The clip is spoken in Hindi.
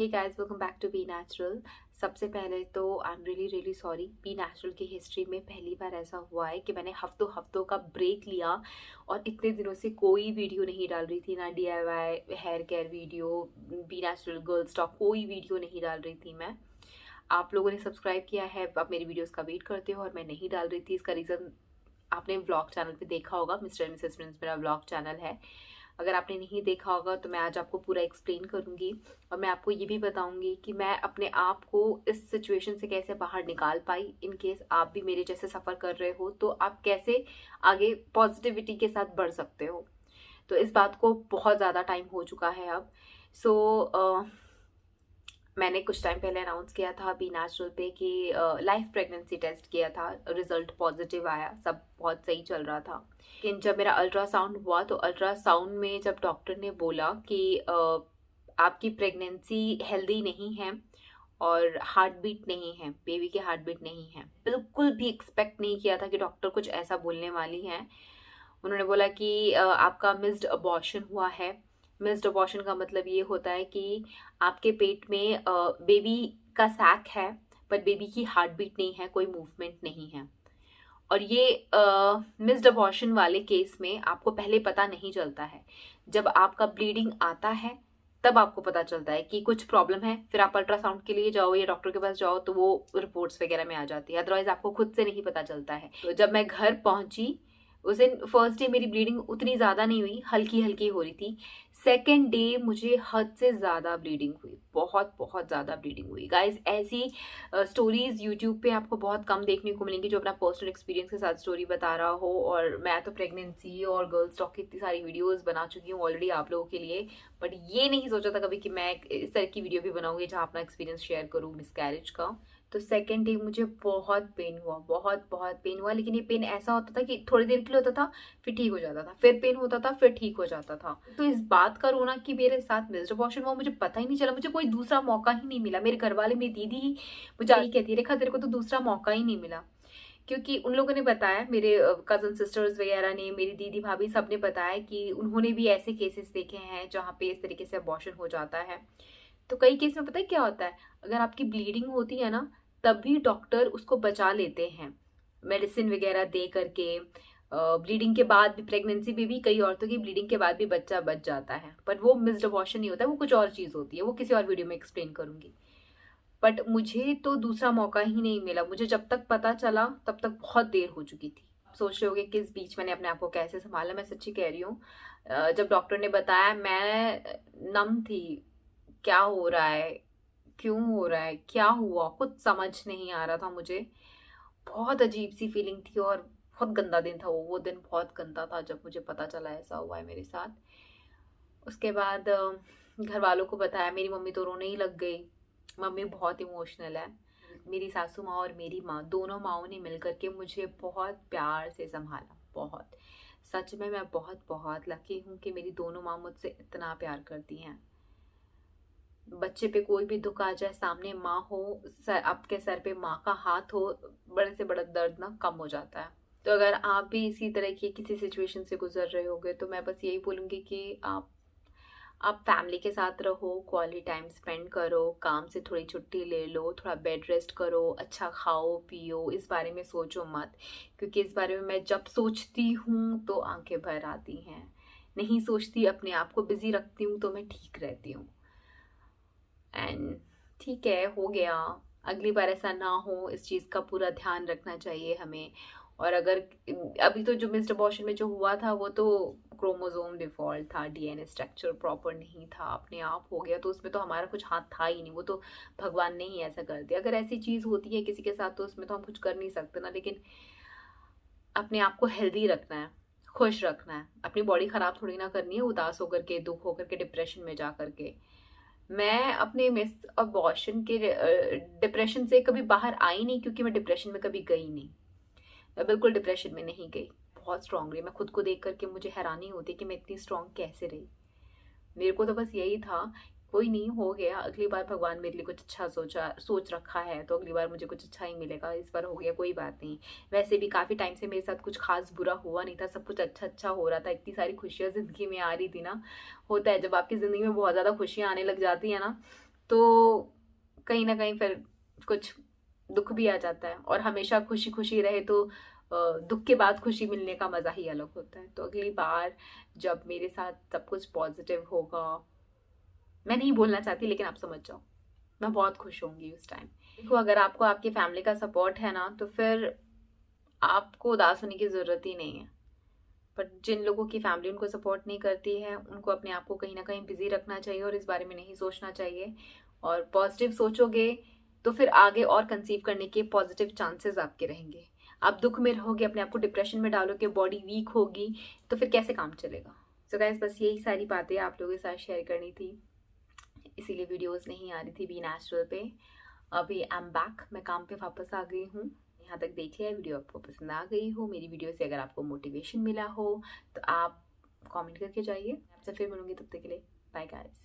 Hey guys, welcome back to Be Natural. सबसे पहले तो I am really really sorry. Be Natural की हिस्ट्री में पहली बार ऐसा हुआ है कि मैंने हफ्तों हफ्तों का ब्रेक लिया और इतने दिनों से कोई वीडियो नहीं डाल रही थी, ना DIY hair care video, Be Natural girls talk, कोई वीडियो नहीं डाल रही थी मैं। आप लोगों ने सब्सक्राइब किया है, आप मेरी वीडियोस का वेट करते हो और मैं नहीं डाल रही थी। इसका रीज़न आपने व्लॉग चैनल पे देखा होगा, मिस्टर एंड मिसेस प्रिंस मेरा व्लॉग चैनल है। अगर आपने नहीं देखा होगा तो मैं आज आपको पूरा एक्सप्लेन करूंगी और मैं आपको ये भी बताऊंगी कि मैं अपने आप को इस सिचुएशन से कैसे बाहर निकाल पाई। इन केस आप भी मेरे जैसे सफ़र कर रहे हो तो आप कैसे आगे पॉजिटिविटी के साथ बढ़ सकते हो। तो इस बात को बहुत ज़्यादा टाइम हो चुका है अब। सो मैंने कुछ टाइम पहले अनाउंस किया था बी नेचुरल पे कि लाइफ प्रेगनेंसी टेस्ट किया था, रिजल्ट पॉजिटिव आया, सब बहुत सही चल रहा था। लेकिन जब मेरा अल्ट्रासाउंड हुआ तो अल्ट्रासाउंड में जब डॉक्टर ने बोला कि आपकी प्रेगनेंसी हेल्दी नहीं है और हार्ट बीट नहीं है, बेबी की हार्ट बीट नहीं है, बिल्कुल भी एक्सपेक्ट नहीं किया था कि डॉक्टर कुछ ऐसा बोलने वाली हैं। उन्होंने बोला कि आपका मिस्ड अबॉर्शन हुआ है। मिस्ड अबॉर्शन का मतलब ये होता है कि आपके पेट में बेबी का सैक है पर बेबी की हार्ट बीट नहीं है, कोई मूवमेंट नहीं है। और ये मिस्ड अबॉर्शन वाले केस में आपको पहले पता नहीं चलता है। जब आपका ब्लीडिंग आता है तब आपको पता चलता है कि कुछ प्रॉब्लम है, फिर आप अल्ट्रासाउंड के लिए जाओ या डॉक्टर के पास जाओ तो वो रिपोर्ट्स वगैरह में आ जाती है, अदरवाइज आपको खुद से नहीं पता चलता है। तो जब मैं घर पहुंची उस दिन फर्स्ट डे मेरी ब्लीडिंग उतनी ज़्यादा नहीं हुई, हल्की हल्की हो रही थी। सेकेंड डे मुझे हद से ज़्यादा ब्लीडिंग हुई, बहुत बहुत ज़्यादा ब्लीडिंग हुई। गाइज ऐसी स्टोरीज यूट्यूब पे आपको बहुत कम देखने को मिलेंगी जो अपना पर्सनल एक्सपीरियंस के साथ स्टोरी बता रहा हो। और मैं तो प्रेगनेंसी और गर्ल्स टॉक की इतनी सारी वीडियोस बना चुकी हूँ ऑलरेडी आप लोगों के लिए, बट ये नहीं सोचा था कभी कि मैं इस तरह की वीडियो भी बनाऊंगी जहाँ अपना एक्सपीरियंस शेयर करूँ मिसकैरेज का। तो सेकेंड डे मुझे बहुत पेन हुआ, बहुत बहुत पेन हुआ। लेकिन ये पेन ऐसा होता था कि थोड़ी देर के लिए होता था, फिर ठीक हो जाता था, फिर पेन होता था, फिर ठीक हो जाता था। तो इस बात का रोना कि मेरे साथ मिस्ड अबॉर्शन हुआ मुझे पता ही नहीं चला, मुझे कोई दूसरा मौका ही नहीं मिला। मेरे घर वाले, मेरी दीदी ही मुझे यही कहती है, रेखा तेरे को तो दूसरा मौका ही नहीं मिला। क्योंकि उन लोगों ने बताया, मेरे कजन सिस्टर्स वगैरह ने, मेरी दीदी भाभी सब ने बताया कि उन्होंने भी ऐसे केसेस देखे हैं जहाँ पे इस तरीके से अबॉर्शन हो जाता है। तो कई केस में पता है क्या होता है, अगर आपकी ब्लीडिंग होती है ना तब भी डॉक्टर उसको बचा लेते हैं मेडिसिन वगैरह दे करके। ब्लीडिंग के बाद भी, प्रेगनेंसी में भी कई औरतों की ब्लीडिंग के बाद भी बच्चा बच जाता है, पर वो मिस्ड अबॉर्शन नहीं होता है, वो कुछ और चीज़ होती है, वो किसी और वीडियो में एक्सप्लेन करूंगी। बट मुझे तो दूसरा मौका ही नहीं मिला। मुझे जब तक पता चला तब तक बहुत देर हो चुकी थी। सोच रहे होगे किस बीच मैंने अपने आप को कैसे संभाला, मैं सच्ची कह रही हूँ। जब डॉक्टर ने बताया मैं नम थी। क्या हो रहा है, क्यों हो रहा है, क्या हुआ, कुछ समझ नहीं आ रहा था मुझे। बहुत अजीब सी फीलिंग थी और बहुत गंदा दिन था वो दिन बहुत गंदा था जब मुझे पता चला ऐसा हुआ है मेरे साथ। उसके बाद घर वालों को बताया, मेरी मम्मी तो रोने ही लग गई। मम्मी बहुत इमोशनल है। मेरी सासू माँ और मेरी माँ, दोनों माँओं ने मिलकर के मुझे बहुत प्यार से संभाला, बहुत। सच में मैं बहुत बहुत लकी हूँ कि मेरी दोनों माँ मुझसे इतना प्यार करती हैं। बच्चे पे कोई भी दुख आ जाए, सामने माँ हो, आपके सर पे माँ का हाथ हो, बड़े से बड़ा दर्द ना कम हो जाता है। तो अगर आप भी इसी तरह की किसी सिचुएशन से गुजर रहे होगे तो मैं बस यही बोलूँगी कि आप फैमिली के साथ रहो, क्वालिटी टाइम स्पेंड करो, काम से थोड़ी छुट्टी ले लो, थोड़ा बेड रेस्ट करो, अच्छा खाओ पियो, इस बारे में सोचो मत। क्योंकि इस बारे में मैं जब सोचती हूँ तो आंखें भर आती हैं, नहीं सोचती, अपने आप को बिजी रखती हूँ तो मैं ठीक रहती हूँ। एंड ठीक है, हो गया, अगली बार ऐसा ना हो, इस चीज़ का पूरा ध्यान रखना चाहिए हमें। और अगर अभी तो जो मिस्ड अबॉर्शन में जो हुआ था वो तो क्रोमोसोम डिफॉल्ट था, DNA स्ट्रक्चर प्रॉपर नहीं था, अपने आप हो गया, तो उसमें तो हमारा कुछ हाथ था ही नहीं, वो तो भगवान ने ही ऐसा कर दिया। अगर ऐसी चीज़ होती है किसी के साथ तो उसमें तो हम कुछ कर नहीं सकते ना। लेकिन अपने आप को हेल्दी रखना है, खुश रखना है, अपनी बॉडी खराब थोड़ी ना करनी है उदास होकर के, दुख होकर के, डिप्रेशन में जा करके। मैं अपने मिस अबॉर्शन के डिप्रेशन से कभी बाहर आई नहीं, क्योंकि मैं डिप्रेशन में कभी गई नहीं। मैं बिल्कुल डिप्रेशन में नहीं गई, बहुत स्ट्रांग रही। मैं खुद को देख करके मुझे हैरानी होती कि मैं इतनी स्ट्रांग कैसे रही। मेरे को तो बस यही था, कोई नहीं, हो गया, अगली बार भगवान मेरे लिए कुछ अच्छा सोच रखा है तो अगली बार मुझे कुछ अच्छा ही मिलेगा। इस बार हो गया, कोई बात नहीं। वैसे भी काफ़ी टाइम से मेरे साथ कुछ खास बुरा हुआ नहीं था, सब कुछ अच्छा अच्छा हो रहा था, इतनी सारी खुशियाँ ज़िंदगी में आ रही थी ना। होता है जब आपकी ज़िंदगी में बहुत ज़्यादा खुशियाँ आने लग जाती है ना, तो कहीं ना कहीं फिर कुछ दुख भी आ जाता है। और हमेशा खुशी खुशी रहे तो दुख के बाद खुशी मिलने का मज़ा ही अलग होता है। तो अगली बार जब मेरे साथ सब कुछ पॉजिटिव होगा, मैं नहीं बोलना चाहती लेकिन आप समझ जाओ, मैं बहुत खुश होंगी उस टाइम। देखो, अगर आपको आपकी फैमिली का सपोर्ट है ना, तो फिर आपको उदास होने की ज़रूरत ही नहीं है। पर जिन लोगों की फैमिली उनको सपोर्ट नहीं करती है, उनको अपने आप को कहीं ना कहीं बिजी रखना चाहिए और इस बारे में नहीं सोचना चाहिए। और पॉजिटिव सोचोगे तो फिर आगे और कंसीव करने के पॉजिटिव चांसेस आपके रहेंगे। आप दुख में रहोगे, अपने आप को डिप्रेशन में डालोगे, बॉडी वीक होगी, तो फिर कैसे काम चलेगा। सो गाइस, बस यही सारी बातें आप लोगों के साथ शेयर करनी थी, इसीलिए वीडियोस नहीं आ रही थी बी नेचुरल पे। अभी आई एम बैक, मैं काम पे वापस आ गई हूँ। यहाँ तक देख लिया, वीडियो आपको पसंद आ गई हो, मेरी वीडियो से अगर आपको मोटिवेशन मिला हो तो आप कमेंट करके जाइए। आपसे फिर मिलूंगी, तब तक के लिए बाय गाइस।